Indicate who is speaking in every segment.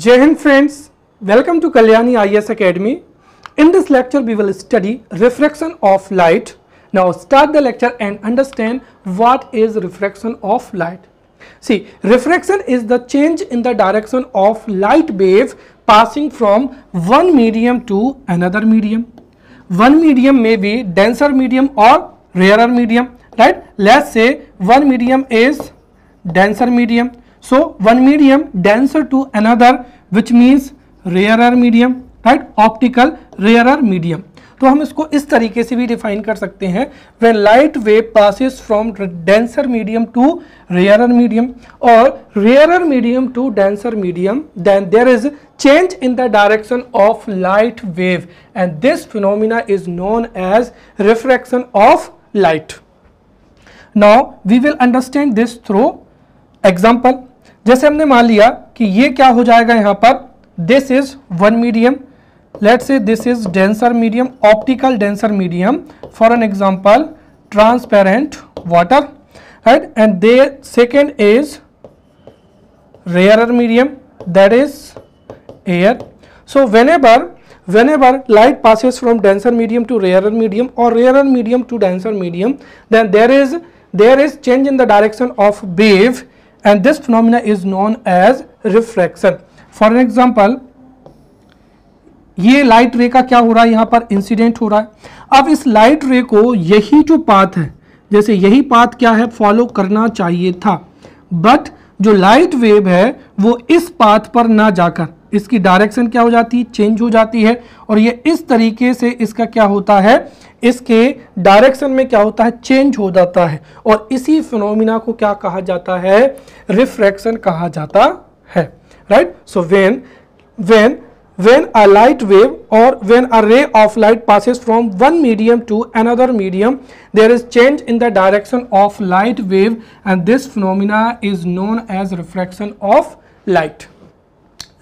Speaker 1: Jai Hind friends, welcome to Kalyani IAS Academy. In this lecture we will study refraction of light. Now start the lecture and understand what is refraction of light. See, refraction is the change in the direction of light wave passing from one medium to another medium. One medium may be denser medium or rarer medium, right? Let's say one medium is denser medium. So one medium denser to another, which means rarer medium, right? Optical rarer medium. तो हम इसको इस तरीके से भी define कर सकते हैं, when light wave passes from denser medium to rarer medium or rarer medium to denser medium, then there is change in the direction of light wave and this phenomena is known as refraction of light. Now we will understand this through example. जैसे हमने मान लिया कि ये क्या हो जाएगा, यहाँ पर this is one medium, let's say this is denser medium, optical denser medium, for an example transparent water, right? And the second is rarer medium, that is air. So whenever light passes from denser medium to rarer medium or rarer medium to denser medium, then there is change in the direction of wave and this phenomena is known as refraction. For an example, ये light रे का क्या हो रहा है, यहाँ पर incident हो रहा है. अब इस लाइट रे को यही जो पाथ है, जैसे यही पाथ क्या है, फॉलो करना चाहिए था, बट जो लाइट वेव है वो इस पाथ पर ना जाकर इसकी डायरेक्शन क्या हो जाती है, चेंज हो जाती है और ये इस तरीके से इसका क्या होता है, इसके डायरेक्शन में क्या होता है, चेंज हो जाता है और इसी फिनोमिना को क्या कहा जाता है, रिफ्रैक्शन कहा जाता है, right. So when a light wave or when a ray of light passes from one medium to another medium, there is change in the direction of light wave and this phenomena is known as refraction of light,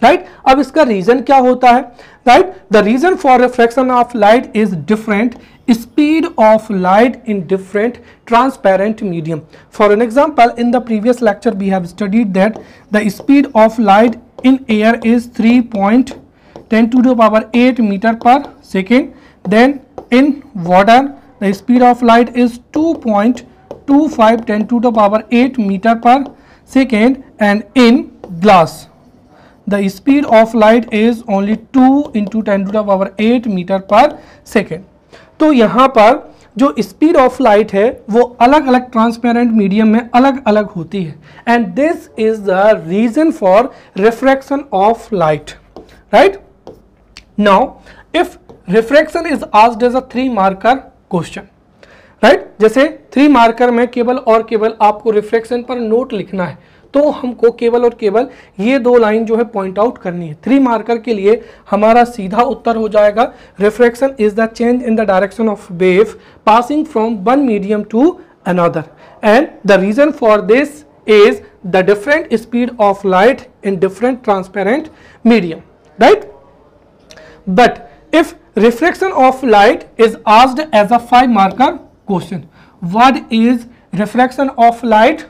Speaker 1: right. अब इसका reason क्या होता है, right? The reason for refraction of light is different speed of light in different transparent medium. For an example, in the previous lecture we have studied that the speed of light in air is 3.10 to the power 8 meter per second. Then in water the speed of light is 2.25 10 to the power 8 meter per second and in glass the speed of light is only 2 into 10 to the power 8 meter per second. तो यहाँ पर जो speed of light है वो अलग अलग transparent medium में अलग अलग होती है and this is the reason for refraction of light, right. Now if refraction is asked as a 3 marker question, right. जैसे 3 मार्कर में केवल और केवल आपको रिफ्रैक्शन पर नोट लिखना है तो हमको केवल और केवल ये 2 लाइन जो है पॉइंट आउट करनी है. 3 मार्कर के लिए हमारा सीधा उत्तर हो जाएगा, refraction is the change in the direction of wave passing from one medium to another and the reason for this is the different speed of light in different transparent medium, right. But if refraction of light is asked as a 5 marker question, what is refraction of light,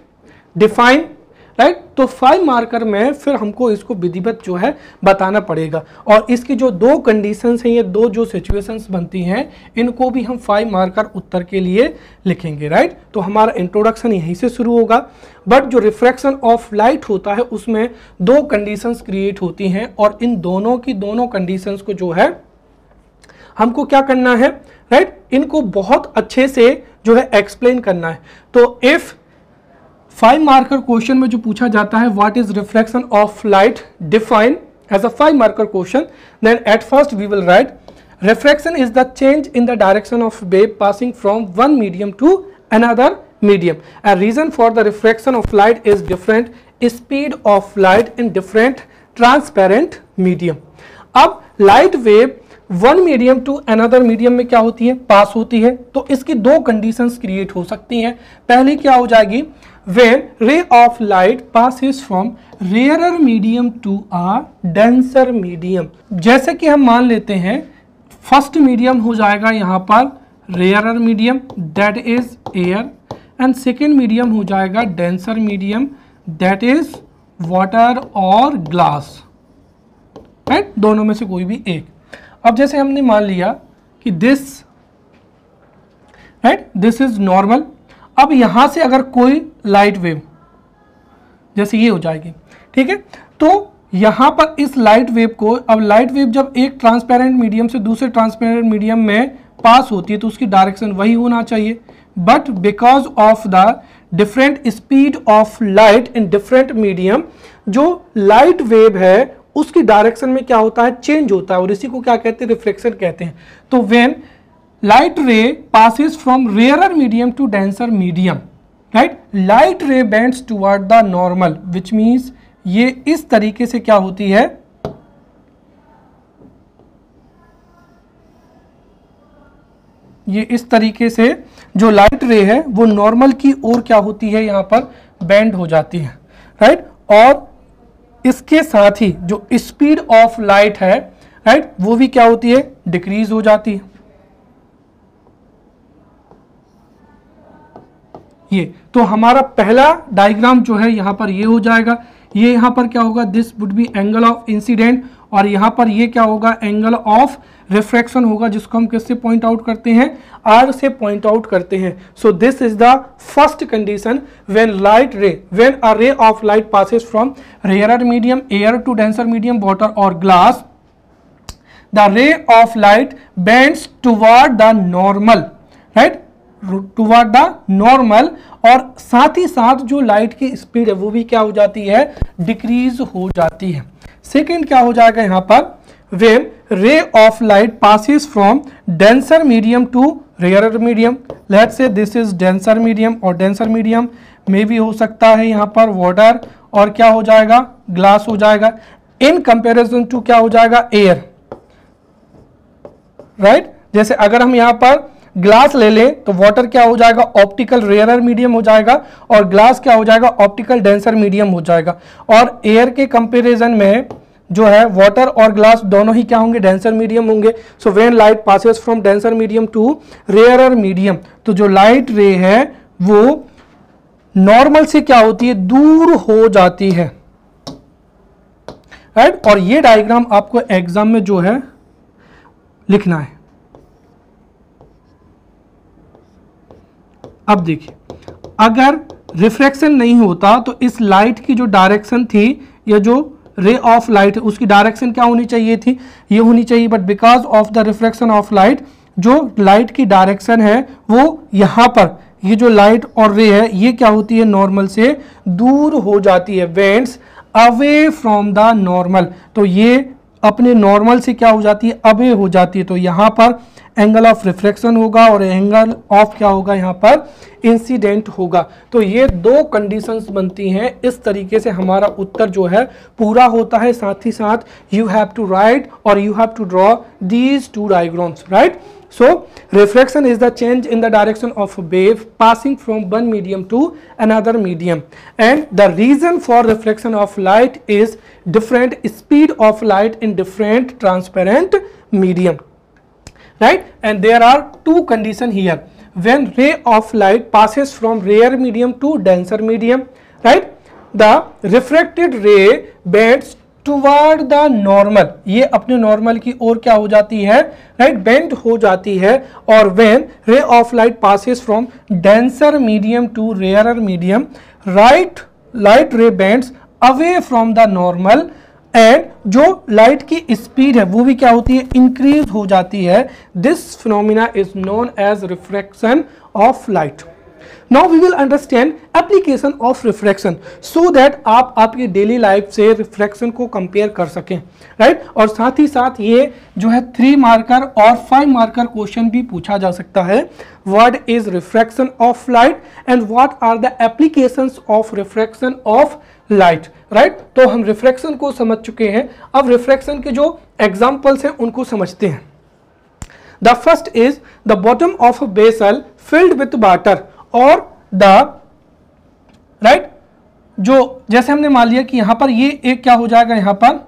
Speaker 1: define, right. तो 5 marker में फिर हमको इसको विधिवत जो है बताना पड़ेगा और इसकी जो 2 कंडीशंस हैं, ये 2 जो सिचुएशंस बनती हैं, इनको भी हम 5 मार्कर उत्तर के लिए लिखेंगे, राइट. तो हमारा इंट्रोडक्शन यहीं से शुरू होगा. बट जो रिफ्रैक्शन ऑफ लाइट होता है उसमें 2 कंडीशंस क्रिएट होती हैं और इन दोनों की दोनों कंडीशंस को जो है हमको क्या करना है, राइट, इनको बहुत अच्छे से जो है एक्सप्लेन करना है. तो इफ 5 मार्कर क्वेश्चन में जो पूछा जाता है what is refraction of light, define as a 5 marker question, then at first we will write refraction is the change in the direction of wave passing from one medium to another medium and reason for the refraction of light is different speed of light in different transparent medium. अब light wave one medium to another medium में क्या होती है, पास होती है, तो इसकी 2 conditions create हो सकती हैं. पहली क्या हो जाएगी, when ray of light passes from rarer medium to a denser medium. जैसे कि हम मान लेते हैं फर्स्ट मीडियम हो जाएगा यहाँ पर rarer medium, that is air, and second medium हो जाएगा denser medium, that is water और glass, राइट, दोनों में से कोई भी एक। अब जैसे हमने मान लिया कि this right, this is normal. अब यहां से अगर कोई लाइट वेव जैसे ये हो जाएगी, ठीक है, तो यहां पर इस लाइट वेव को, अब लाइट वेव जब एक ट्रांसपेरेंट मीडियम से दूसरे ट्रांसपेरेंट मीडियम में पास होती है तो उसकी डायरेक्शन वही होना चाहिए, but because of the different speed of light in different medium, जो लाइट वेव है उसकी डायरेक्शन में क्या होता है, चेंज होता है, और इसी को क्या कहते हैं, रिफ्लेक्शन कहते हैं। तो when light ray passes from rarer medium to denser medium, right, light ray bends toward the normal, which means ये इस तरीके से क्या होती है, ये इस तरीके से जो लाइट रे है वो नॉर्मल की ओर क्या होती है, यहां पर बेंड हो जाती है, राइट, और इसके साथ ही जो स्पीड ऑफ लाइट है, राइट, वो भी क्या होती है, डिक्रीज हो जाती है। ये तो हमारा पहला डायग्राम जो है यहां पर ये हो जाएगा, ये यहां पर क्या होगा, this would be angle of incident, और यहां पर ये क्या होगा, एंगल ऑफ रिफ्रैक्शन होगा, जिसको हम किससे पॉइंट आउट करते हैं, आर से पॉइंट आउट करते हैं। So this is the first condition when a ray of light passes from rarer medium air to denser medium water और glass, the ray of light bends toward the normal, right, toward the normal, और साथ ही साथ जो light की speed है वो भी क्या हो जाती है, डिक्रीज हो जाती है। सेकेंड क्या हो जाएगा यहां पर, when ray of light passes from denser medium to rarer medium, let's say this is denser medium, और डेंसर मीडियम में भी हो सकता है यहां पर वाटर, और क्या हो जाएगा, ग्लास हो जाएगा, इन कंपेरिजन टू क्या हो जाएगा, एयर, राइट। जैसे अगर हम यहां पर ग्लास ले लें तो वाटर क्या हो जाएगा, ऑप्टिकल रेयरर मीडियम हो जाएगा, और ग्लास क्या हो जाएगा, ऑप्टिकल डेंसर मीडियम हो जाएगा, और एयर के कंपैरिजन में जो है वाटर और ग्लास दोनों ही क्या होंगे, डेंसर मीडियम होंगे। So when light passes from denser medium to rarer medium, तो जो लाइट रे है वो नॉर्मल से क्या होती है, दूर हो जाती है, राइट। और ये डायग्राम आपको एग्जाम में जो है लिखना है। अब देखिए, अगर रिफ्रैक्शन नहीं होता तो इस लाइट की जो डायरेक्शन थी, या जो रे ऑफ लाइट है उसकी डायरेक्शन क्या होनी चाहिए थी, ये होनी चाहिए, but because of the refraction of light, जो लाइट की डायरेक्शन है वो यहां पर, ये जो लाइट और रे है ये क्या होती है, नॉर्मल से दूर हो जाती है, vents away from the normal, तो ये अपने नॉर्मल से क्या हो जाती है, अवे हो जाती है। तो यहां पर एंगल ऑफ रिफ्रैक्शन होगा और एंगल ऑफ क्या होगा, यहां पर इंसिडेंट होगा। तो ये दो कंडीशंस बनती हैं, इस तरीके से हमारा उत्तर जो है पूरा होता है। साथ ही साथ यू हैव टू राइट और you have to draw these two diagrams, right. So refraction is the change in the direction of a wave passing from one medium to another medium, and the reason for refraction of light is different speed of light in different transparent medium, right. And there are two conditions here. When ray of light passes from rare medium to denser medium, right, the refracted ray bends toward the normal, ये अपने normal की ओर क्या हो जाती है, right, bend हो जाती है। और when ray of light passes from denser medium to rarer medium, light ray bends away from the normal, and जो लाइट की स्पीड है वो भी क्या होती है, इंक्रीज हो जाती है। This phenomena is known as refraction of light. Now we will understand application of refraction so that आप आपकी डेली लाइफ से रिफ्रैक्शन को कंपेयर कर सकें, राइट। और साथ ही साथ ये जो है 3 मार्कर और 5 मार्कर क्वेश्चन भी पूछा जा सकता है। What is refraction of light and what are the applications of refraction of light, right. तो हम रिफ्रैक्शन को समझ चुके हैं, अब रिफ्रैक्शन के जो एग्जाम्पल्स हैं उनको समझते हैं। The first is the bottom of a vessel filled with water और द राइट, जो जैसे हमने मान लिया कि यहां पर ये एक क्या हो जाएगा, यहां पर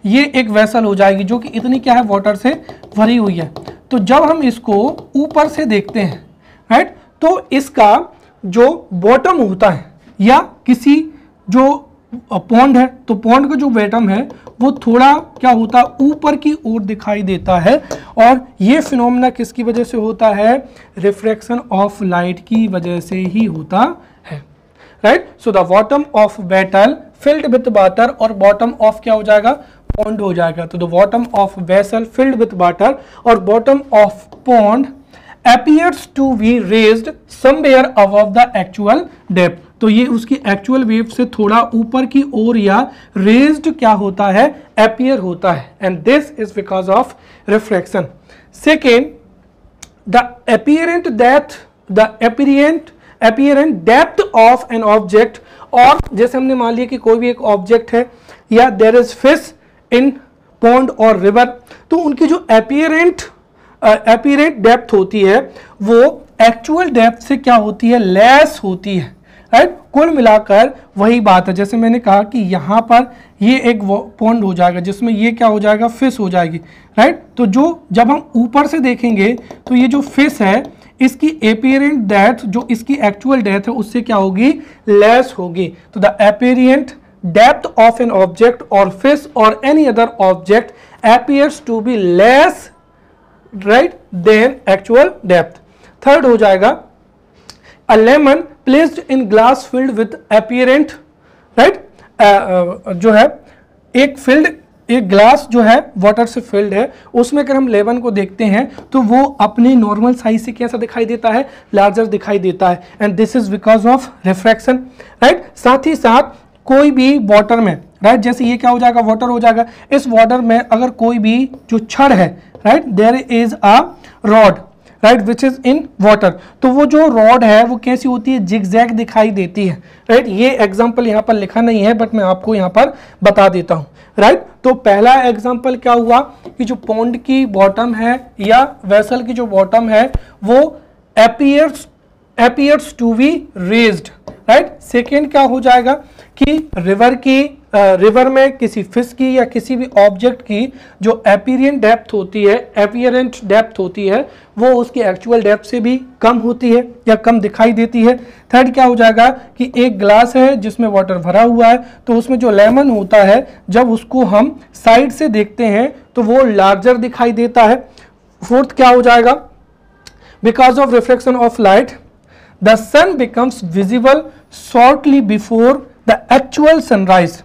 Speaker 1: ये एक वेसल हो जाएगी जो कि इतनी क्या है, वाटर से भरी हुई है। तो जब हम इसको ऊपर से देखते हैं, राइट, तो इसका जो बॉटम होता है या किसी जो पॉन्ड है, तो पॉन्ड का जो बॉटम है वो थोड़ा क्या होता है, ऊपर की ओर दिखाई देता है। और ये फिनोमेना किसकी वजह से होता है, रिफ्रैक्शन ऑफ लाइट की वजह से ही होता है, right. So the bottom of vessel filled with water, और बॉटम ऑफ क्या हो जाएगा, पॉन्ड हो जाएगा। तो the bottom of vessel filled with water और bottom of pond appears to be raised somewhere above the actual depth। तो ये उसकी एक्चुअल वेव से थोड़ा ऊपर की ओर या रेज्ड क्या होता है, appear होता है, and this is because of refraction। Second, the apparent depth of an object, और जैसे हमने मान लिया कि कोई भी एक ऑब्जेक्ट है या there is fish in pond और river, तो उनकी जो apparent डेप्थ होती है वो एक्चुअल डेप्थ से क्या होती है, लेस होती है, राइट। कुल मिलाकर वही बात है, जैसे मैंने कहा कि यहाँ पर ये एक पॉन्ड हो जाएगा जिसमें ये क्या हो जाएगा, फिश हो जाएगी, राइट। तो जब हम ऊपर से देखेंगे तो ये जो फिश है इसकी एपियरेंट डेप्थ जो इसकी एक्चुअल डेप्थ है उससे क्या होगी, लेस होगी। तो the apparent depth of an object और फिश और any other object appears to be less, right, than actual depth। Third हो जाएगा a lemon placed in glass filled with apparent, right, जो है एक ग्लास जो है वाटर से फिल्ड है, उसमें अगर हम लेमन को देखते हैं तो वो अपने नॉर्मल साइज से कैसा दिखाई देता है, लार्जर दिखाई देता है, and this is because of refraction, right. साथ ही साथ कोई भी वाटर में, राइट, जैसे ये क्या हो जाएगा, वाटर हो जाएगा, इस वाटर में अगर कोई भी जो छड़ है, right, there is a rod, right, which is in water, तो वो जो रॉड है वो कैसी होती है, जिगजैग दिखाई देती है, राइट। ये एग्जांपल यहाँ पर लिखा नहीं है बट मैं आपको यहाँ पर बता देता हूँ, राइट। तो पहला एग्जांपल क्या हुआ कि जो पॉन्ड की बॉटम है या वेसल की जो बॉटम है वो appears to be raised, right. Second क्या हो जाएगा कि रिवर में किसी फिश की या किसी भी ऑब्जेक्ट की जो एपियरेंट डेप्थ होती है वो उसकी एक्चुअल डेप्थ से भी कम होती है या कम दिखाई देती है। थर्ड क्या हो जाएगा कि एक ग्लास है जिसमें वाटर भरा हुआ है, तो उसमें जो लेमन होता है जब उसको हम साइड से देखते हैं तो वो लार्जर दिखाई देता है। फोर्थ क्या हो जाएगा, because of reflection of light the sun becomes visible shortly before the actual sunrise,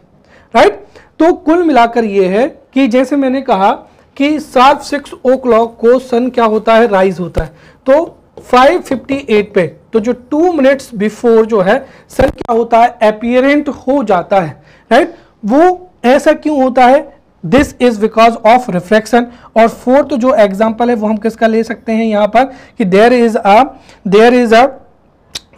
Speaker 1: right. तो कुल मिलाकर ये है कि जैसे मैंने कहा कि 6 o'clock को सन क्या होता है, राइज होता है, तो 5:58 पे, तो जो 2 मिनट्स बिफोर जो है सन क्या होता है, अपीयरेंट हो जाता है, राइट। वो ऐसा क्यों होता है, this is because of refraction. और फोर्थ जो एग्जाम्पल है वो हम किसका ले सकते हैं यहाँ पर कि there is a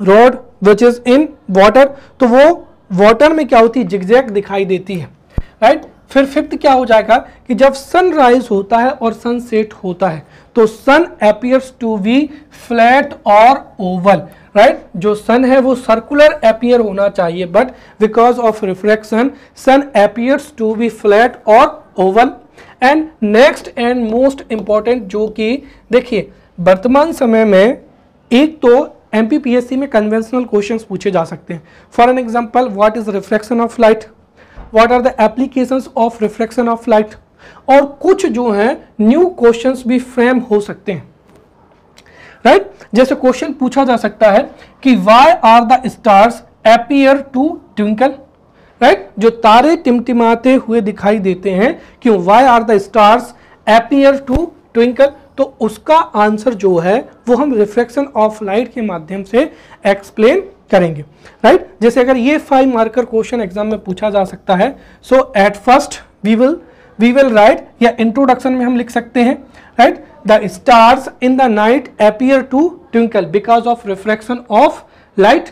Speaker 1: rod which is in water, तो वो वाटर में क्या होती है, जिगजैग दिखाई देती है, राइट। फिर फिफ्थ क्या हो जाएगा कि जब सनराइज होता है और सनसेट होता है तो sun appears to be flat और ओवल, राइट। जो सन है वो सर्कुलर अपीयर होना चाहिए but because of refraction sun appears to be flat और oval. And next and most important जो कि देखिए वर्तमान समय में एक तो एमपीपीएससी में कन्वेंशनल क्वेश्चंस पूछे जा सकते हैं। For an example, what is refraction of light, what are the applications of refraction of light, और कुछ जो हैं न्यू क्वेश्चंस भी फ्रेम हो सकते हैं, राइट। जैसे क्वेश्चन पूछा जा सकता है कि why are the stars appear to twinkle, right. जो तारे टिमटिमाते हुए दिखाई देते हैं, क्यों, why are the stars appear to twinkle, तो उसका आंसर जो है वो हम रिफ्रैक्शन ऑफ लाइट के माध्यम से एक्सप्लेन करेंगे, राइट। जैसे अगर ये 5 मार्कर क्वेश्चन एग्जाम में पूछा जा सकता है, so at first we will write, या इंट्रोडक्शन में हम लिख सकते हैं, right, the stars in the night appear to twinkle because of refraction of light.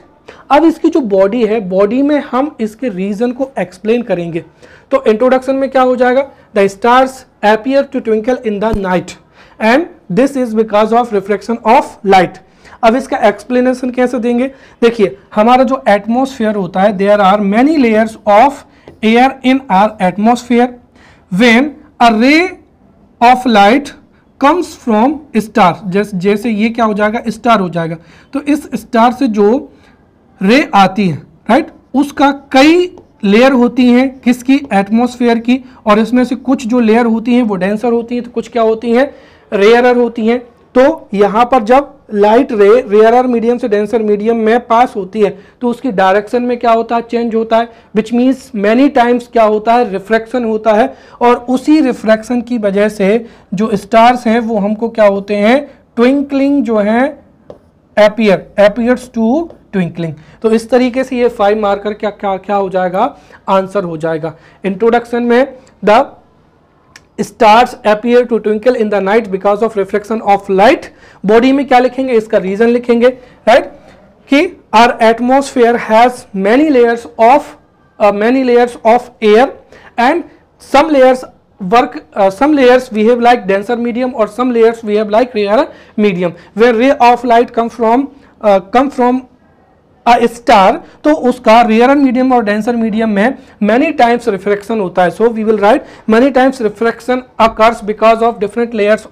Speaker 1: अब इसकी जो बॉडी है, बॉडी में हम इसके रीजन को एक्सप्लेन करेंगे। तो इंट्रोडक्शन में क्या हो जाएगा, the stars appear to twinkle in the night and this is because of refraction of light. अब इसका एक्सप्लेनेशन कैसे देंगे, देखिए हमारा जो एटमॉस्फेयर होता है, there are many layers of air in our atmosphere, when a ray of light comes from star, जैसे ये क्या हो जाएगा, स्टार हो जाएगा, तो इस स्टार से जो रे आती है, राइट, उसका कई लेयर होती हैं किसकी, एटमॉस्फेयर की, और इसमें से कुछ जो लेयर होती हैं वो डेंसर होती हैं, तो कुछ क्या होती हैं, रेयरर होती हैं। तो यहाँ पर जब लाइट रे रेयरर मीडियम से डेंसर मीडियम में पास होती है तो उसकी डायरेक्शन में क्या होता है, चेंज होता है, विच मीन्स मैनी टाइम्स क्या होता है, रिफ्रैक्शन होता है। और उसी रिफ्रैक्शन की वजह से जो स्टार्स हैं वो हमको क्या होते हैं, ट्विंकलिंग जो है appears to twinkling। तो इस तरीके से ये 5 मार्कर क्या क्या क्या हो जाएगा, आंसर हो जाएगा। इंट्रोडक्शन में the stars appear to twinkle in the night because of reflection of light। Body में क्या लिखेंगे, इसका रीजन लिखेंगे, राइट, कि our atmosphere has many layers of air and some layers we have like denser medium or some layers we have like rarer medium। where ray of light come from a star, तो उसका rare medium और denser medium में many times refraction होता है। so we will write many times refraction occurs because of different layers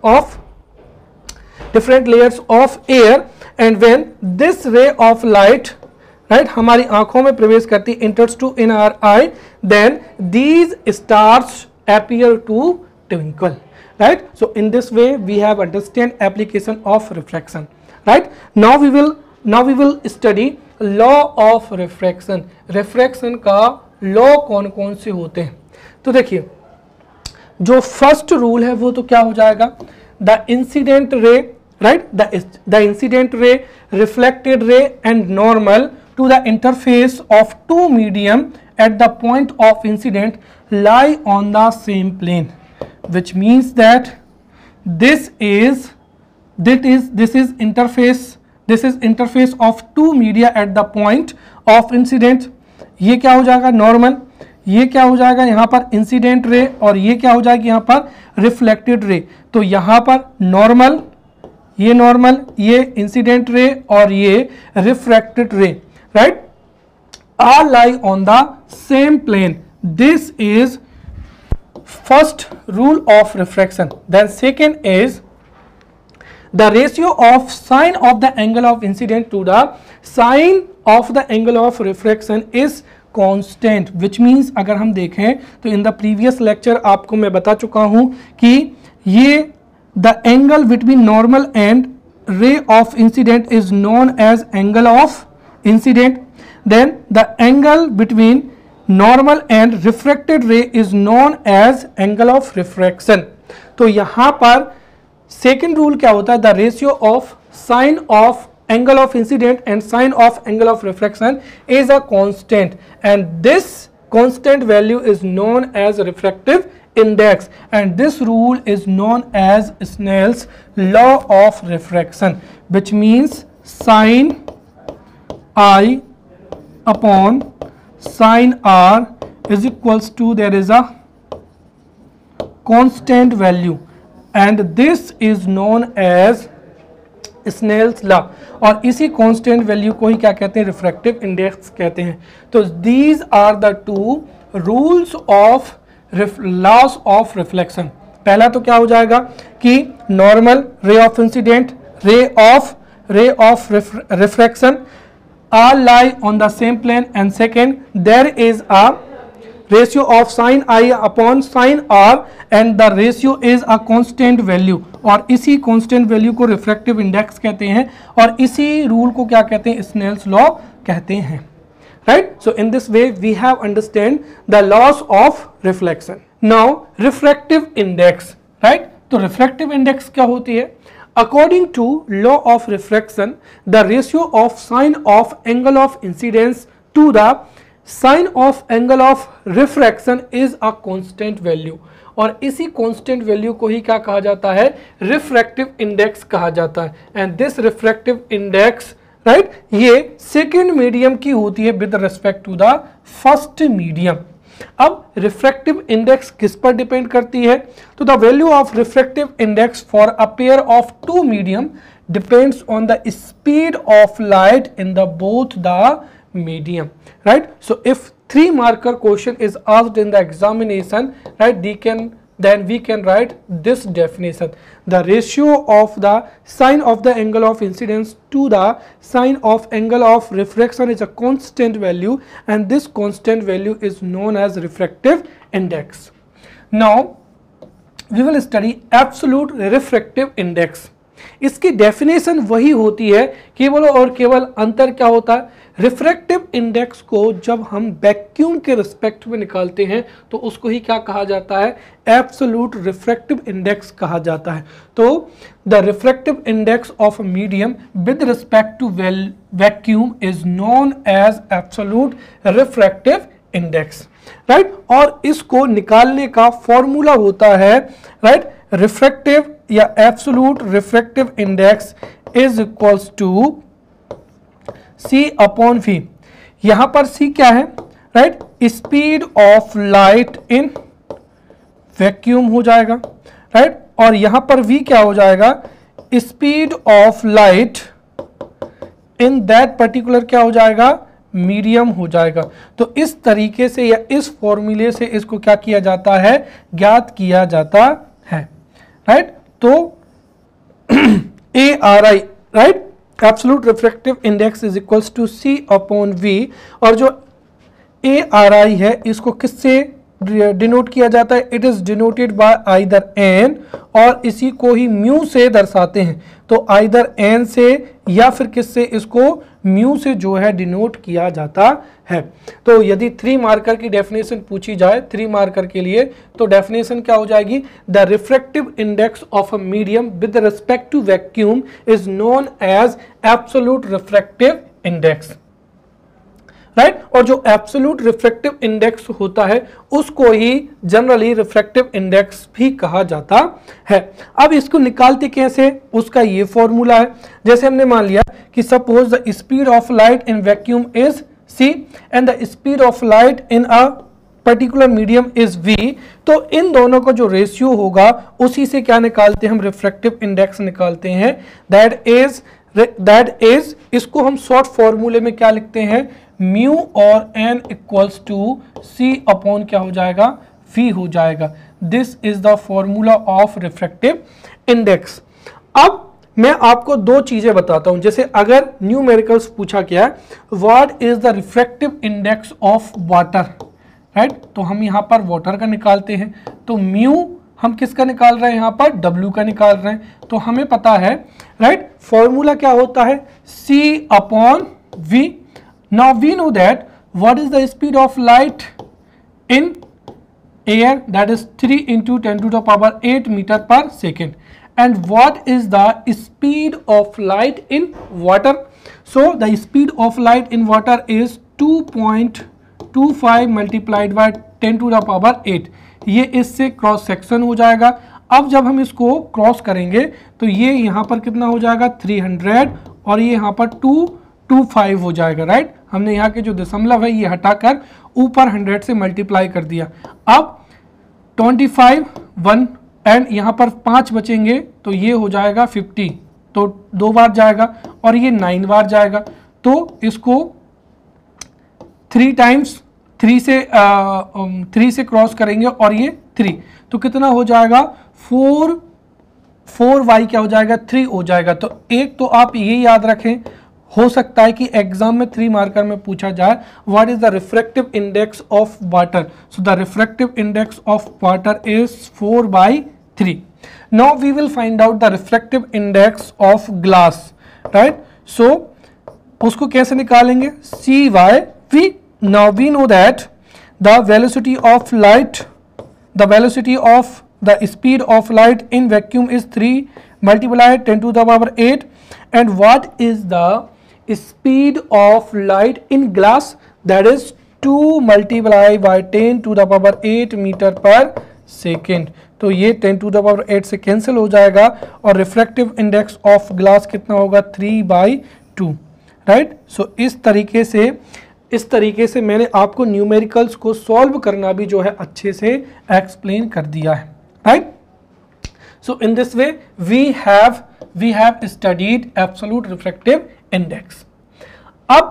Speaker 1: of air and when this ray of light, right, हमारी आंखों में प्रवेश करती, enters to in our eye, then these stars appear to twinkle, right। so in this way we have understand application of refraction, right। now we will study law of refraction। refraction का law कौन कौन से होते हैं, तो देखिए जो first rule है वो तो क्या हो जाएगा, the incident ray, right, the incident ray, reflected ray and normal to the interface of two medium at the point of incident lie on the same plane, which means that this is interface of two media at the point of incident। ये क्या हो जाएगा, normal, ये क्या हो जाएगा यहाँ पर इंसिडेंट रे, और ये क्या हो जाएगी यहाँ पर रिफ्लेक्टेड रे। तो यहाँ पर नॉर्मल, ये इंसिडेंट रे और ये रिफ्रैक्टेड रे, right, all lie on the same plane। this is first rule of refraction। then second is the ratio of sine of the angle of incident to the sine of the angle of refraction is constant, which means अगर हम देखें तो in the previous lecture आपको मैं बता चुका हूं कि ये the angle between normal and ray of incident is known as angle of incident। then the angle between normal and refracted ray is known as angle of refraction। तो यहाँ पर सेकेंड रूल क्या होता है, the ratio of sine of angle of incident and sine of angle of refraction is a constant and this constant value is known as refractive index and this rule is known as Snell's law of refraction, which means sine I upon sine r is equals to, there is a constant value and this is known as Snell's law, और इसी constant value को ही क्या कहते हैं, refractive index कहते हैं। तो these are the two rules of laws of reflection. पहला तो क्या हो जाएगा कि normal, ray of incident, ray of refraction all lie on the same plane and second there is a ratio of sine I upon sine r and the ratio is a constant value और इसी constant value को refractive index कहते हैं और इसी rule को क्या कहते हैं, Snell's law कहते हैं, right। so in this way we have understand the laws of reflection। now refractive index, right। तो refractive index क्या होती है, according to law of refraction the ratio of sine of angle of incidence to the sine of angle of refraction is a constant value और इसी constant value को ही क्या कहा जाता है, refractive index कहा जाता है। and this refractive index, right, ये second medium की होती है with respect to the first medium। अब रिफ्रैक्टिव इंडेक्स किस पर डिपेंड करती है, तो the value of refractive index for a pair of two medium depends on the speed of light in the both the medium, right. So if 3 marker question is asked in the examination, right, they can then we can write this definition: the ratio of the sine of the angle of incidence to the sine of angle of refraction is a constant value, and this constant value is known as refractive index. Now we will study absolute refractive index. इसकी definition वही होती है, केवल और केवल अंतर क्या होता है, रिफ्रैक्टिव इंडेक्स को जब हम वैक्यूम के रिस्पेक्ट में निकालते हैं तो उसको ही क्या कहा जाता है, एब्सोल्यूट रिफ्रैक्टिव इंडेक्स कहा जाता है. तो the refractive index of medium with respect to vacuum is known as absolute refractive index, right. और इसको निकालने का फॉर्मूला होता है, राइट, रिफ्रैक्टिव या absolute refractive index is equals to C upon V. यहां पर C क्या है, right, speed of light in vacuum हो जाएगा, राइट, और यहां पर V क्या हो जाएगा, speed of light in that particular क्या हो जाएगा, मीडियम हो जाएगा. तो इस तरीके से या इस फॉर्मूले से इसको क्या किया जाता है, ज्ञात किया जाता है, राइट. तो ARI, right, absolute refractive index is equals to C upon V. और जो ARI है इसको किससे डिनोट किया जाता है, it is denoted by either N, और इसी को ही म्यू से दर्शाते हैं. तो आइदर N से या फिर किससे, इसको म्यू से जो है डिनोट किया जाता है. तो यदि 3 मार्कर की डेफिनेशन पूछी जाए 3 मार्कर के लिए, तो डेफिनेशन क्या हो जाएगी, the refractive index of a medium with respect to vacuum is known as absolute refractive index, right. और जो एब्सोल्यूट रिफ्रैक्टिव इंडेक्स होता है उसको ही जनरली रिफ्रैक्टिव इंडेक्स भी कहा जाता है. अब इसको निकालते कैसे, उसका ये फॉर्मूला है. जैसे हमने मान लिया कि suppose the speed of light in vacuum is C and the speed of light in a particular medium is V. तो इन दोनों का जो रेशियो होगा उसी से क्या निकालते हैं हम, रिफ्रैक्टिव इंडेक्स निकालते हैं. दैट इज इसको हम शॉर्ट फॉर्मूले में क्या लिखते हैं, म्यू और N equals to C upon क्या हो जाएगा, V हो जाएगा. This is the formula of refractive index. अब मैं आपको 2 चीजें बताता हूं. जैसे अगर न्यूमेरिकल्स पूछा गया है, what is the refractive index of water, right, तो हम यहां पर वाटर का निकालते हैं. तो म्यू हम किसका निकाल रहे हैं, यहां पर W का निकाल रहे हैं. तो हमें पता है, राइट, फॉर्मूला क्या होता है, C upon V. Now we know that what is the speed of light in air, that is 3 into 10 to the power 8 meter per second, and what is the speed of light in water. So the speed of light in water is 2.25 multiplied by 10 to the power 8. ये इससे cross section हो जाएगा. अब जब हम इसको cross करेंगे तो ये यहाँ पर कितना हो जाएगा, 300, और ये यहाँ पर 225 हो जाएगा, राइट. हमने यहाँ के जो दशमलव है ये हटाकर ऊपर 100 से मल्टीप्लाई कर दिया. अब 25 1 एंड यहाँ पर 5 बचेंगे तो ये हो जाएगा 50, तो 2 बार जाएगा, और ये 9 बार जाएगा. तो इसको 3 टाइम्स 3 से क्रॉस करेंगे और ये 3, तो कितना हो जाएगा, 4y क्या हो जाएगा, 3 हो जाएगा. तो एक तो आप ये याद रखें, हो सकता है कि एग्जाम में 3 मार्कर में पूछा जाए, what is the refractive index of water. So the refractive index of water is 4/3. Now we will find out the refractive index of glass, right. So उसको कैसे निकालेंगे, C/V. Now we know that the velocity of light, the velocity of the speed of light in vacuum is 3 multiplied 10 to the power 8, and what is the speed of light in glass, that is 2 multiplied by 10 to the power 8 meter per second. तो ये 10 to the power 8 से cancel हो जाएगा, और refractive index of glass कितना होगा, 3/2, right. सो इस तरीके से मैंने आपको न्यूमेरिकल्स को सॉल्व करना भी जो है अच्छे से एक्सप्लेन कर दिया है, right. So in this way we have studied absolute refractive index. अब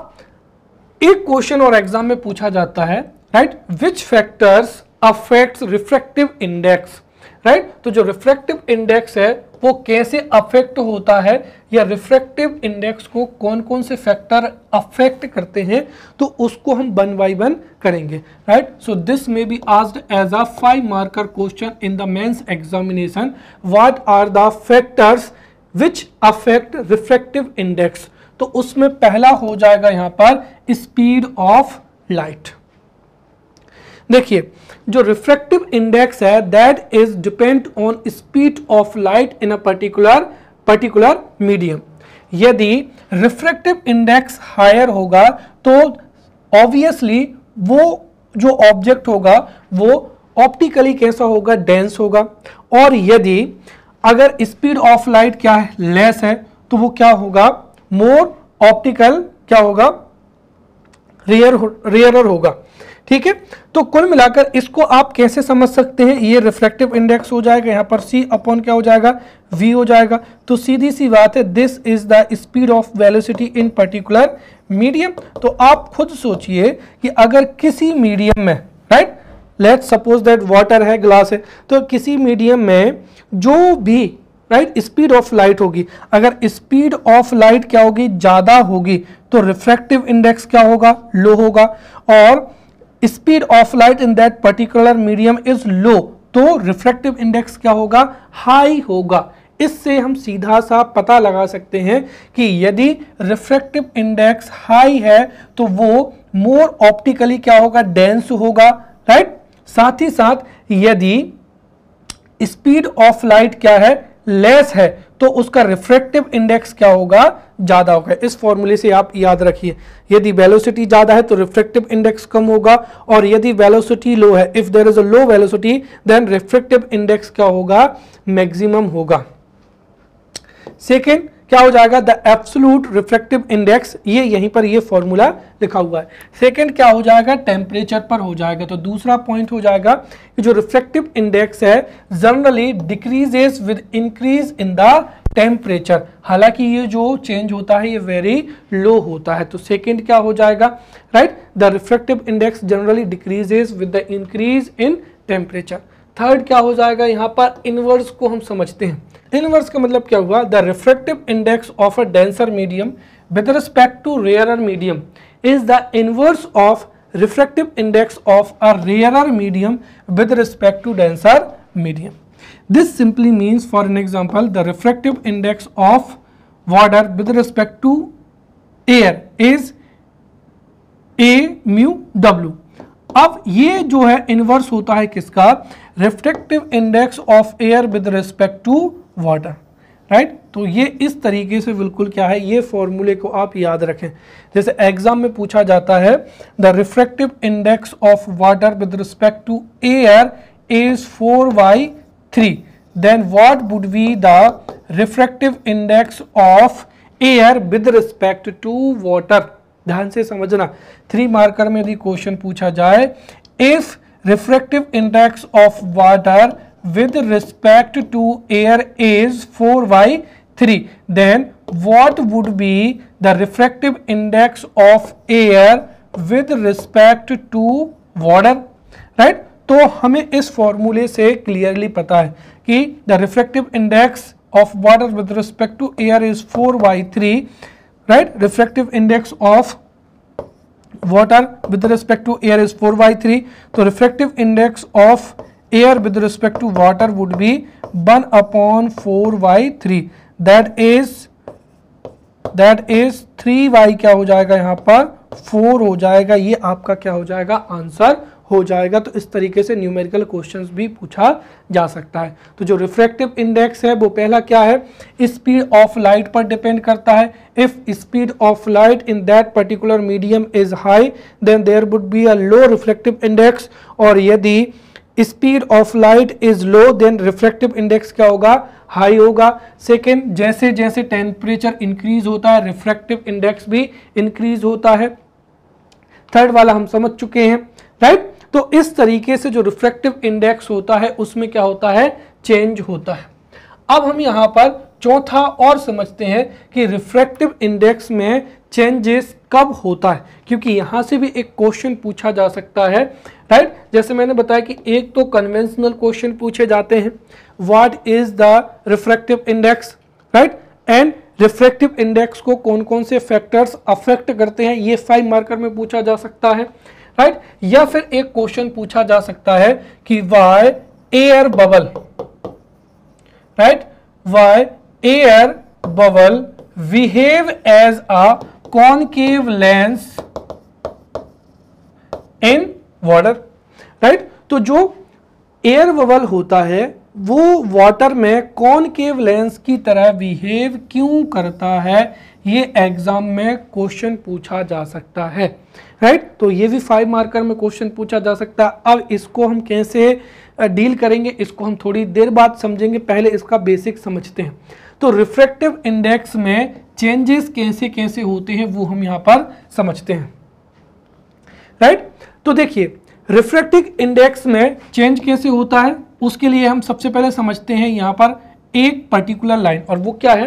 Speaker 1: एक क्वेश्चन और एग्जाम में पूछा जाता है, right, which factors affects refractive index. Right. तो जो रिफ्रैक्टिव इंडेक्स है वो कैसे अफेक्ट होता है या रिफ्रैक्टिव इंडेक्स को कौन कौन से फैक्टर अफेक्ट करते हैं, तो उसको हम 1 by 1 करेंगे, right. So this may be asked as a 5 marker question in the mains examination, what are the factors which affect refractive index. तो उसमें पहला हो जाएगा यहां पर स्पीड ऑफ लाइट। देखिए जो रिफ्रैक्टिव इंडेक्स है that is depend on speed of light in a particular medium. यदि रिफ्रैक्टिव इंडेक्स हायर होगा तो ऑब्वियसली वो जो ऑब्जेक्ट होगा वो ऑप्टिकली कैसा होगा, डेंस होगा। और यदि अगर स्पीड ऑफ लाइट क्या है, लेस है, तो वो क्या होगा, मोर ऑप्टिकल क्या होगा, रेयरर होगा। ठीक है, तो कुल मिलाकर इसको आप कैसे समझ सकते हैं, ये रिफ्रैक्टिव इंडेक्स हो जाएगा, यहां पर C अपॉन क्या हो जाएगा, V हो जाएगा। तो सीधी सी बात है, this is the speed of velocity in particular medium. तो आप खुद सोचिए कि अगर किसी मीडियम में, right, let's suppose that water है, ग्लास है, तो किसी मीडियम में जो भी राइट स्पीड ऑफ लाइट होगी, अगर स्पीड ऑफ लाइट क्या होगी, ज्यादा होगी, तो रिफ्रैक्टिव इंडेक्स क्या होगा, लो होगा। और speed of light in that particular medium is low, तो रिफ्रैक्टिव इंडेक्स क्या होगा, हाई होगा। इससे हम सीधा सा पता लगा सकते हैं कि यदि रिफ्रैक्टिव इंडेक्स हाई है तो वो मोर ऑप्टिकली क्या होगा, डेंस होगा, राइट। साथ ही साथ यदि स्पीड ऑफ लाइट क्या है, लेस है, तो उसका रिफ्रैक्टिव इंडेक्स क्या होगा, ज्यादा होगा। इस फॉर्मूले से आप याद रखिए, यदि वेलोसिटी ज्यादा है तो रिफ्रैक्टिव इंडेक्स कम होगा, और यदि वेलोसिटी लो है, if there is a low velocity then refractive index क्या होगा, मैक्सिमम होगा। सेकेंड क्या हो जाएगा, द एब्सोल्यूट रिफ्रैक्टिव इंडेक्स, ये यहीं पर ये फॉर्मूला लिखा हुआ है। सेकेंड क्या हो जाएगा, टेम्परेचर पर हो जाएगा। तो दूसरा पॉइंट हो जाएगा कि जो रिफ्रैक्टिव इंडेक्स है generally decreases with increase in the temperature, हालांकि ये जो चेंज होता है ये वेरी लो होता है। तो सेकेंड क्या हो जाएगा, right, the refractive index generally decreases with the increase in temperature. Third क्या हो जाएगा, यहां पर इनवर्स को हम समझते हैं। इनवर्स का मतलब क्या हुआ, the refractive index of a denser medium with respect to rarer medium is the inverse of refractive index of a rarer medium with respect to denser medium. This simply means, for an example, the refractive index of water with respect to air is A mu W. अब ये जो है inverse होता है किसका, refractive index of air with respect to water, right. तो ये इस तरीके से बिल्कुल क्या है, ये फॉर्मूले को आप याद रखें। जैसे एग्जाम में पूछा जाता है, the refractive index of water with respect to air is 4/3, then what would be the refractive index of air with respect to water. ध्यान से समझना, 3 मार्कर में यदि क्वेश्चन पूछा जाए, if refractive index of water with respect to air is 4/3, then what would be the refractive index of air with respect to water, right। तो हमें इस फॉर्मूले से क्लियरली पता है कि the refractive index of water with respect to air is 4/3, right। refractive index of water with respect to air is 4/3, तो refractive index of air with respect to water would be 1/4/3, that is 3 क्या हो जाएगा, यहाँ पर 4 हो जाएगा। ये आपका क्या हो जाएगा, आंसर हो जाएगा। तो इस तरीके से न्यूमेरिकल क्वेश्चंस भी पूछा जा सकता है। तो जो रिफ्रैक्टिव इंडेक्स है वो पहला क्या है, स्पीड ऑफ लाइट पर डिपेंड करता है। If speed of light in that particular medium is high then there would be a low refractive index, और यदि speed of light is low then refractive index क्या होगा, हाई होगा। Second, जैसे जैसे टेम्परेचर इंक्रीज होता है रिफ्रैक्टिव इंडेक्स भी इंक्रीज होता है। थर्ड वाला हम समझ चुके हैं, राइट। तो इस तरीके से जो रिफ्रैक्टिव इंडेक्स होता है उसमें क्या होता है, चेंज होता है। अब हम यहाँ पर चौथा और समझते हैं कि रिफ्रैक्टिव इंडेक्स में चेंजेस कब होता है, क्योंकि यहां से भी एक क्वेश्चन पूछा जा सकता है, राइट। जैसे मैंने बताया कि एक तो कन्वेंशनल क्वेश्चन पूछे जाते हैं, what is the refractive index, right, and refractive index को कौन कौन से फैक्टर्स अफेक्ट करते हैं, ये 5 मार्कर में पूछा जा सकता है, राइट। या फिर एक क्वेश्चन पूछा जा सकता है कि why air bubble, right, why air bubble behave as a concave lens in water, right. तो जो एयर बबल होता है वो वाटर में कॉनकेव लेंस की तरह बिहेव क्यों करता है, ये एग्जाम में क्वेश्चन पूछा जा सकता है, राइट। तो ये भी 5 मार्कर में क्वेश्चन पूछा जा सकता है। अब इसको हम कैसे डील करेंगे, इसको हम थोड़ी देर बाद समझेंगे, पहले इसका बेसिक समझते हैं। तो रिफ्रैक्टिव इंडेक्स में चेंजेस कैसे कैसे होते हैं वो हम यहाँ पर समझते हैं, राइट। तो देखिए रिफ्रैक्टिव इंडेक्स में चेंज कैसे होता है, उसके लिए हम सबसे पहले समझते हैं यहाँ पर एक पर्टिकुलर लाइन, और वो क्या है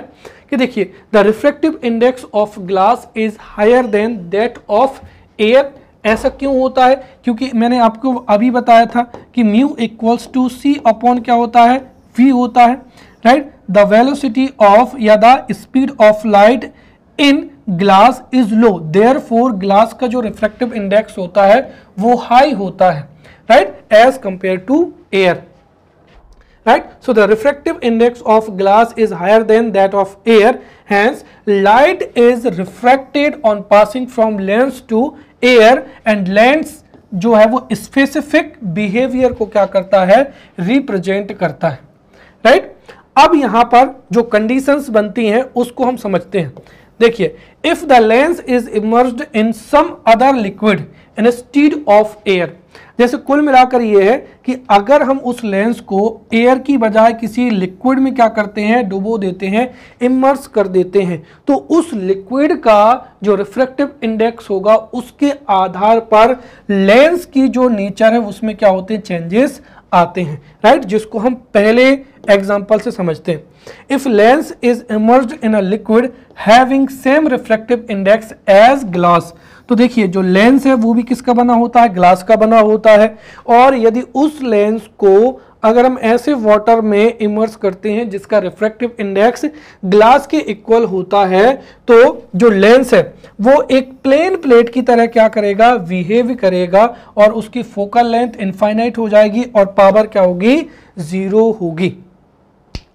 Speaker 1: कि देखिए the refractive index of glass is higher than that of air. ऐसा क्यों होता है, क्योंकि मैंने आपको अभी बताया था कि mu equals to C upon क्या होता है, वी होता है, राइट। द वेलोसिटी ऑफ या the speed of light in glass is low, therefore glass का जो रिफ्रैक्टिव इंडेक्स होता है वो हाई होता है, right, as compare to air, right? So the refractive index of glass is higher than that of air, hence light is refracted on passing from lens to air and lens जो है वो specific behavior को क्या करता है, represent करता है, right? अब यहां पर जो conditions बनती हैं उसको हम समझते हैं। देखिए if the lens is immersed in some other liquid instead of air, जैसे कुल मिलाकर ये है कि अगर हम उस लेंस को एयर की बजाय किसी लिक्विड में क्या करते हैं, डुबो देते हैं, इमर्स कर देते हैं, तो उस लिक्विड का जो रिफ्रैक्टिव इंडेक्स होगा उसके आधार पर लेंस की जो नेचर है उसमें क्या होते हैं, चेंजेस आते हैं, राइट, जिसको हम पहले एग्जांपल से समझते हैं। If lens is immersed in a liquid having same refractive index as glass, तो देखिए जो लेंस है वो भी किसका बना होता है, ग्लास का बना होता है, और यदि उस लेंस को अगर हम ऐसे वाटर में इमर्स करते हैं जिसका रिफ्रैक्टिव इंडेक्स ग्लास के इक्वल होता है, तो जो लेंस है वो एक प्लेन प्लेट की तरह क्या करेगा, बिहेव करेगा, और उसकी फोकल लेंथ इनफाइनाइट हो जाएगी और पावर क्या होगी, 0 होगी,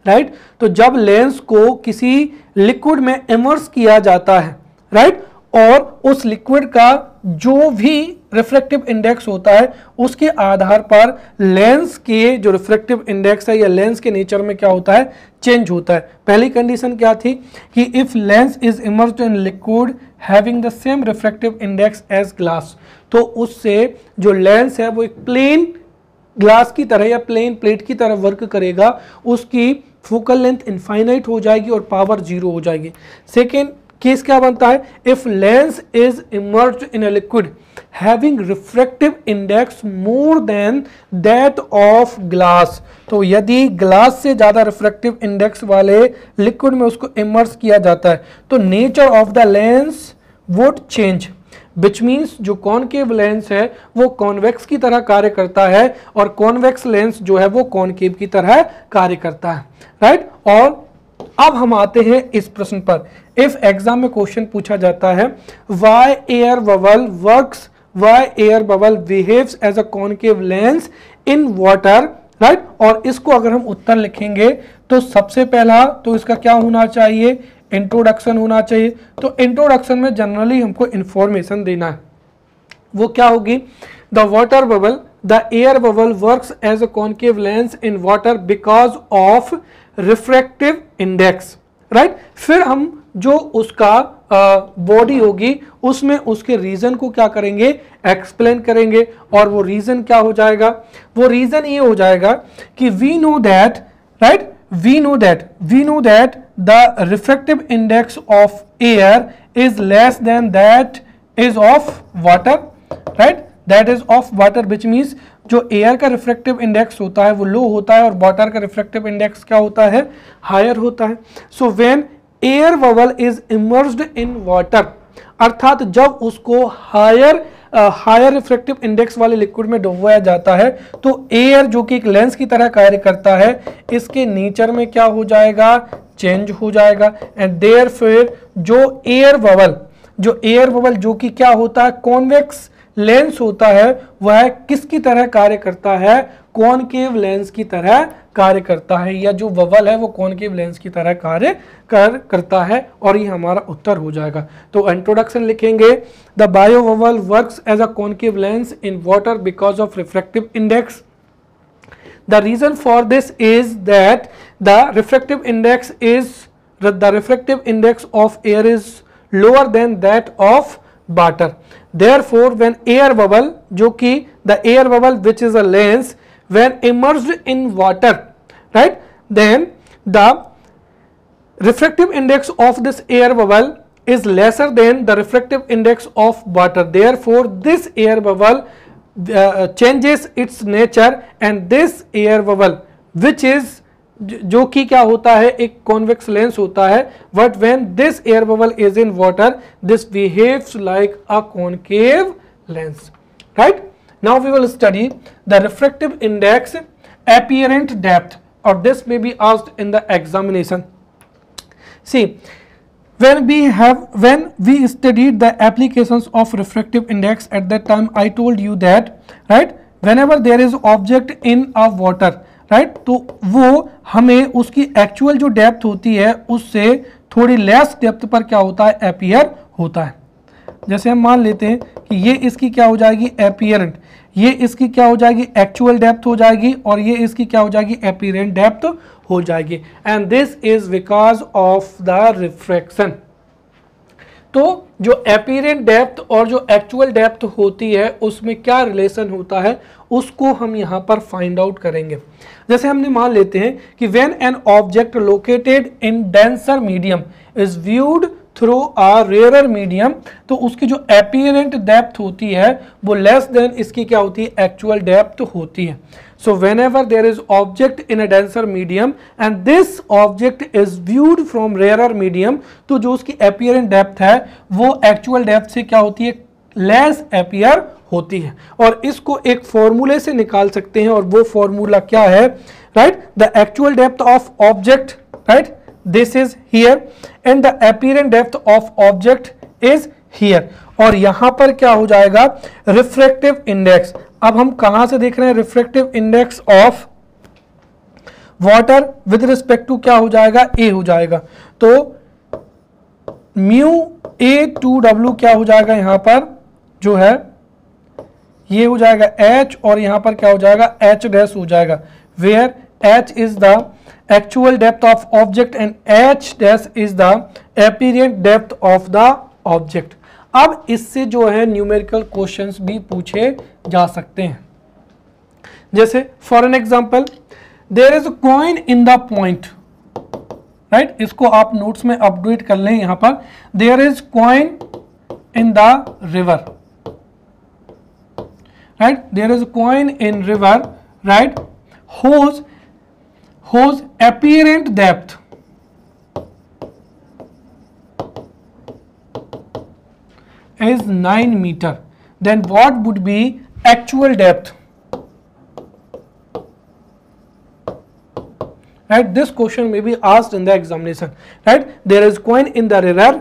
Speaker 1: राइट। तो जब लेंस को किसी लिक्विड में इमर्स किया जाता है, राइट, और उस लिक्विड का जो भी रिफ्रैक्टिव इंडेक्स होता है उसके आधार पर लेंस के जो रिफ्रैक्टिव इंडेक्स है या लेंस के नेचर में क्या होता है, चेंज होता है। पहली कंडीशन क्या थी कि if lens is immersed in liquid having the same refractive index as glass, तो उससे जो लेंस है वो एक प्लेन ग्लास की तरह या प्लेन प्लेट की तरह वर्क करेगा, उसकी फोकल लेंथ इनफाइनाइट हो जाएगी और पावर 0 हो जाएगी। सेकेंड केस क्या बनता है, if lens is immersed in a liquid having refractive index more than that of glass, तो यदि ग्लास से ज्यादा रिफ्रैक्टिव इंडेक्स वाले लिक्विड में उसको इमर्स किया जाता है तो nature of the lens would change, which means जो कॉनकेव लेंस है वो कॉन्वेक्स की तरह कार्य करता है और कॉन्वेक्स लेंस जो है वो कॉनकेव की तरह कार्य करता है, राइट। और अब हम आते हैं इस प्रश्न पर। इफ एग्जाम में क्वेश्चन पूछा जाता है why air bubble works, why air bubble behaves as a concave lens in water, right, और इसको अगर हम उत्तर लिखेंगे तो सबसे पहला तो इसका क्या होना चाहिए, इंट्रोडक्शन होना चाहिए। तो इंट्रोडक्शन में जनरली हमको इंफॉर्मेशन देना है, वो क्या होगी, the water bubble, the air bubble works as a concave lens in water because of refractive index, right. फिर हम जो उसका बॉडी होगी उसमें उसके रीजन को क्या करेंगे, एक्सप्लेन करेंगे, और वो रीजन क्या हो जाएगा, वो रीजन ये हो जाएगा कि we know that, right, we know that the refractive index of air is less than that is of water, right, that is of water, which means जो एयर का रिफ्रैक्टिव इंडेक्स होता है वो लो होता है और वाटर का रिफ्रैक्टिव इंडेक्स क्या होता है, हायर होता है। So when air bubble is emerged in water, अर्थात जब उसको हायर रिफ्रैक्टिव इंडेक्स वाले लिक्विड में डुबोया जाता है तो एयर जो कि एक लेंस की तरह कार्य करता है, इसके नेचर में क्या हो जाएगा, चेंज हो जाएगा। एंड देयरफॉर जो एयर बबल जो कि क्या होता है, कॉन्वेक्स लेंस होता है, वह किसकी तरह कार्य करता है, कॉनकेव लेंस की तरह कार्य करता है, या जो बबल है वो कॉनकेव लेंस की तरह कार्य करता है। और ये हमारा उत्तर हो जाएगा। तो इंट्रोडक्शन लिखेंगे, the bio bubble works as a concave lens in water because of refractive index. The reason for this is that the refractive index of air is lower than that of water. Therefore, when air bubble, जो कि the air bubble which is a lens, when immersed in water, right, then the refractive index of this air bubble is lesser than the refractive index of water. Therefore, this air bubble changes its nature and this air bubble which is जो कि क्या होता है, एक convex lens होता है, but when this air bubble is in water this behaves like a concave lens, right? Now we will study the refractive index apparent depth, or this may be asked in the examination. See, when we studied the applications of refractive index, at that time I told you that, right, whenever there is object in a water, right, तो वो हमें उसकी actual जो depth होती है उससे थोड़ी less depth पर क्या होता है, अपीयर होता है। जैसे हम मान लेते हैं कि ये इसकी क्या हो जाएगी, अपीयरेंट, ये इसकी क्या हो जाएगी, एक्चुअल डेप्थ हो जाएगी, और ये इसकी क्या हो जाएगी, अपीयरेंट डेप्थ हो जाएगी। And this is because of the refraction. तो जो अपीयरेंट डेप्थ और जो एक्चुअल डेप्थ होती है उसमें क्या रिलेशन होता है उसको हम यहाँ पर फाइंड आउट करेंगे। जैसे हमने मान लेते हैं कि when an object located in denser medium is viewed through a rarer medium, तो उसकी जो अपीयरेंट डेप्थ होती है वो लेस देन इसकी क्या होती है, एक्चुअल डेप्थ होती है। So whenever there is object in a denser medium and this object is viewed from rarer medium, तो जो उसकी apparent depth है वो actual depth से क्या होती है, less appear होती है। और इसको एक फॉर्मूले से निकाल सकते हैं, और वो फॉर्मूला क्या है, right, the actual depth of object, right, this is here and the apparent depth of object is here। और यहां पर क्या हो जाएगा, रिफ्रैक्टिव इंडेक्स। अब हम कहां से देख रहे हैं, refractive index of water with respect to क्या हो जाएगा, ए हो जाएगा। तो म्यू ए टू डब्ल्यू क्या हो जाएगा, यहां पर जो है ये हो जाएगा एच, और यहां पर क्या हो जाएगा, एच डैश हो जाएगा, where H is the actual depth of object and H dash is the apparent depth of the object. अब इससे जो है न्यूमेरिकल क्वेश्चंस भी पूछे जा सकते हैं। जैसे for an example, there is a coin in the point, right, इसको आप नोट्स में अपडेट कर लें। यहां पर there is coin in the river, right, there is coin in river, right, whose apparent depth is 9 meter, then what would be actual depth, right? This question may be asked in the examination, right? There is coin in the river,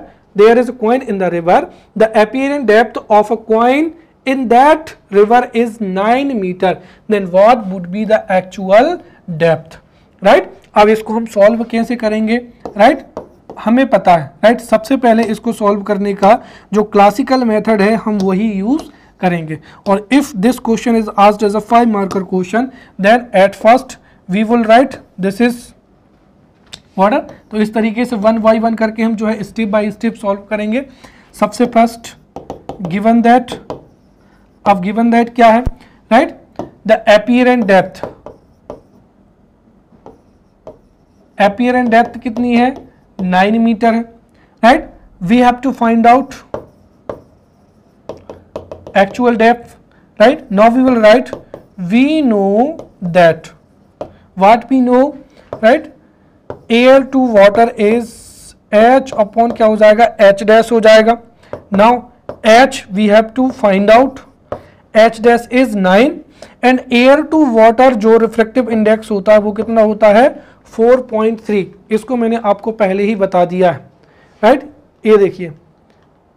Speaker 1: the apparent depth of a coin in that river is 9 meter, then what would be the actual depth, right? अब इसको हम solve कैसे करेंगे, right? हमें पता है, right, सबसे पहले इसको सॉल्व करने का जो क्लासिकल मेथड है हम वही यूज करेंगे। और if this question is asked as a 5 marker question, then at first we will write this is order. तो इस तरीके से 1 बाय 1 करके हम जो है स्टेप बाय स्टेप सॉल्व करेंगे। सबसे फर्स्ट गिवन दैट, अब गिवन दैट क्या है, right, the apparent depth, apparent depth कितनी है, 9 मीटर है, right. We have to find out actual depth, right. Now we will write we know that, what we know, right, air to water is H upon क्या हो जाएगा, H dash हो जाएगा. Now H we have to find out, H dash is 9 and air to water जो refractive index होता है वो कितना होता है 4.3. इसको मैंने आपको पहले ही बता दिया है, राइट. ये देखिए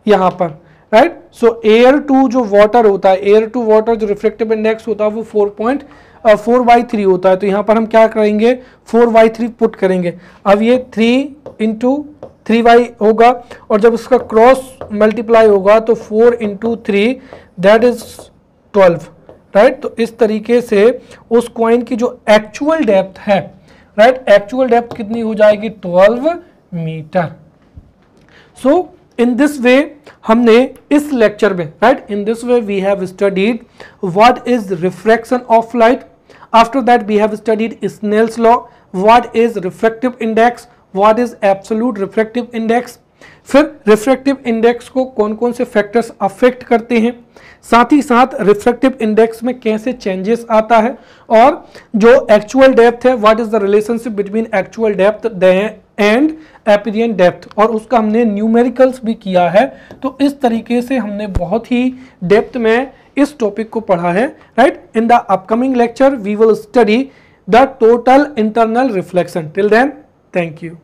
Speaker 1: यहां पर, राइट. सो एयर टू जो वाटर होता है, एयर टू वाटर जो रिफ्रैक्टिव इंडेक्स होता है वो 4/3 होता है. तो यहां पर हम क्या करेंगे, 4/3 पुट करेंगे. अब ये 3 इंटू 3y होगा और जब उसका क्रॉस मल्टीप्लाई होगा तो 4 इंटू 3 दैट इज 12, राइट. तो इस तरीके से उस कॉइन की जो एक्चुअल डेप्थ है, राइट, एक्चुअल डेप्थ कितनी हो जाएगी 12 मीटर. सो इन दिस वे हमने इस लेक्चर में, right, in this way we have studied what is refraction of light. After that we have studied Snell's law, what is refractive index, what is absolute refractive index. फिर refractive index को कौन कौन से factors affect करते हैं, साथ ही साथ रिफ्रैक्टिव इंडेक्स में कैसे चेंजेस आता है, और जो एक्चुअल डेप्थ है what is the relationship between actual depth and apparent depth, और उसका हमने न्यूमेरिकल्स भी किया है. तो इस तरीके से हमने बहुत ही डेप्थ में इस टॉपिक को पढ़ा है, right. In the upcoming lecture we will study the total internal reflection. Till then, thank you.